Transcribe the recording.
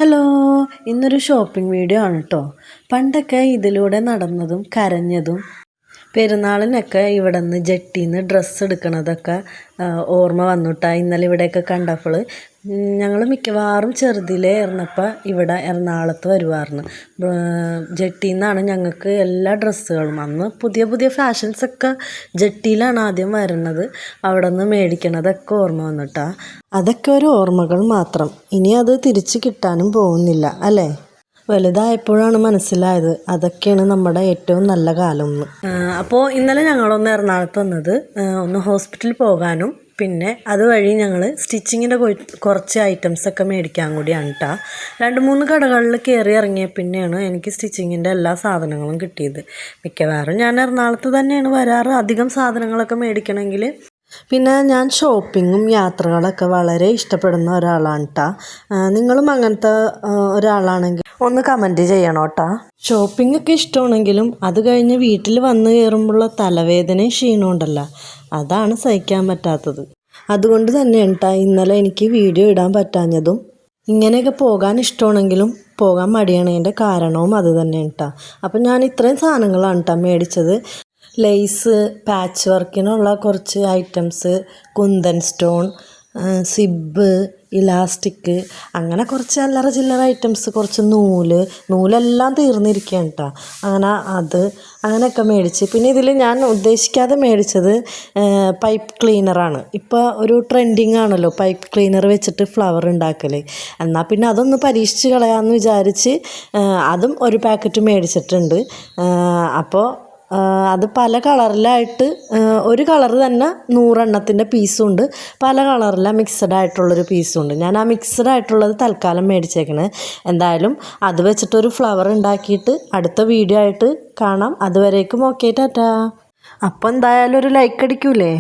Hello, ഇന്നൊരു shopping video ആണ് കേട്ടോ. പണ്ടൊക്കെ ഇതിലൂടെ നടന്നതും കരഞ്ഞതും പെരുന്നാളിനൊക്കെ ഇവിടെ നിന്ന് ജെട്ടിയിൽ നിന്ന് ഡ്രസ്സ് എടുക്കണതൊക്കെ ഓർമ്മ വന്നിട്ടാ. ഇന്നലെ ഇവിടെയൊക്കെ കണ്ടപ്പോൾ ഞങ്ങൾ മിക്കവാറും ചെറുതിലേ ഇരുന്നപ്പോൾ ഇവിടെ എറണാകുളത്ത് വരുമായിരുന്നു. ജെട്ടിയിൽ നിന്നാണ് ഞങ്ങൾക്ക് എല്ലാ ഡ്രസ്സുകളും. അന്ന് പുതിയ പുതിയ ഫാഷൻസൊക്കെ ജെട്ടിയിലാണ് ആദ്യം വരുന്നത്. അവിടെ നിന്ന് മേടിക്കണതൊക്കെ ഓർമ്മ വന്നിട്ടാ. അതൊക്കെ ഒരു ഓർമ്മകൾ മാത്രം. ഇനി അത് തിരിച്ച് കിട്ടാനും പോകുന്നില്ല അല്ലേ? വലുതായപ്പോഴാണ് മനസ്സിലായത് അതൊക്കെയാണ് നമ്മുടെ ഏറ്റവും നല്ല കാലം എന്ന്. അപ്പോൾ ഇന്നലെ ഞങ്ങളൊന്ന് എറണാകുളത്ത് വന്നത് ഒന്ന് ഹോസ്പിറ്റലിൽ പോകാനും പിന്നെ അതുവഴി ഞങ്ങൾ സ്റ്റിച്ചിങ്ങിൻ്റെ കുറച്ച് ഐറ്റംസൊക്കെ മേടിക്കാൻ കൂടിയാണ് കേട്ടോ. 2-3 കടകളിൽ കയറി ഇറങ്ങിയ പിന്നെയാണ് എനിക്ക് സ്റ്റിച്ചിങ്ങിൻ്റെ എല്ലാ സാധനങ്ങളും കിട്ടിയത്. മിക്കവാറും ഞാൻ എറണാകുളത്ത് തന്നെയാണ് വരാറ് അധികം സാധനങ്ങളൊക്കെ മേടിക്കണമെങ്കിൽ. പിന്നെ ഞാൻ ഷോപ്പിങ്ങും യാത്രകളൊക്കെ വളരെ ഇഷ്ടപ്പെടുന്ന ഒരാളാണ് കേട്ടോ. നിങ്ങളും അങ്ങനത്തെ ഒരാളാണെങ്കിൽ ഒന്ന് കമൻറ്റ് ചെയ്യണം കേട്ടോ. ഷോപ്പിങ്ങൊക്കെ ഇഷ്ടമാണെങ്കിലും അത് കഴിഞ്ഞ് വീട്ടിൽ വന്ന് കയറുമ്പോഴുള്ള തലവേദനയും ക്ഷീണവും ഉണ്ടല്ലോ, അതാണ് സഹിക്കാൻ പറ്റാത്തത്. അതുകൊണ്ട് തന്നെയാണ് കേട്ടോ ഇന്നലെ എനിക്ക് വീഡിയോ ഇടാൻ പറ്റാഞ്ഞതും. ഇങ്ങനെയൊക്കെ പോകാൻ ഇഷ്ടമാണെങ്കിലും പോകാൻ മടിയണതിൻ്റെ കാരണവും അത് തന്നെയാണ് കേട്ടോ. അപ്പം ഞാൻ ഇത്രയും സാധനങ്ങളാണ് കേട്ടോ മേടിച്ചത്. ലേസ്, പാച്ച് വർക്കിനുള്ള കുറച്ച് items, kundan stone, zip, elastic, അങ്ങനെ കുറച്ച് അല്ലറ ചില്ലറ ഐറ്റംസ്, കുറച്ച് നൂലെല്ലാം തീർന്നിരിക്കുകയാണ് കേട്ടോ. അങ്ങനെയൊക്കെ മേടിച്ച്. പിന്നെ ഇതിൽ ഞാൻ ഉദ്ദേശിക്കാതെ മേടിച്ചത് പൈപ്പ് ക്ലീനറാണ്. ഇപ്പോൾ ഒരു ട്രെൻഡിങ് ആണല്ലോ പൈപ്പ് ക്ലീനർ വെച്ചിട്ട് ഫ്ലവർ ഉണ്ടാക്കൽ. എന്നാൽ പിന്നെ അതൊന്ന് പരീക്ഷിച്ച് കളയാമെന്ന് വിചാരിച്ച് അതും ഒരു പാക്കറ്റ് മേടിച്ചിട്ടുണ്ട്. അപ്പോൾ അത് പല കളറിലായിട്ട് ഒരു കളർ തന്നെ 100 എണ്ണത്തിൻ്റെ പീസുണ്ട്, പല കളറിലെ മിക്സഡ് ആയിട്ടുള്ളൊരു പീസുണ്ട്. ഞാൻ ആ മിക്സഡ് ആയിട്ടുള്ളത് തൽക്കാലം മേടിച്ചേക്കണേ. എന്തായാലും അത് വെച്ചിട്ടൊരു ഫ്ലവർ ഉണ്ടാക്കിയിട്ട് അടുത്ത വീഡിയോ ആയിട്ട് കാണാം. അതുവരേക്കും ഓക്കെ, ടാറ്റാ. അപ്പോൾ എന്തായാലും ഒരു ലൈക്ക് അടിക്കൂലേ?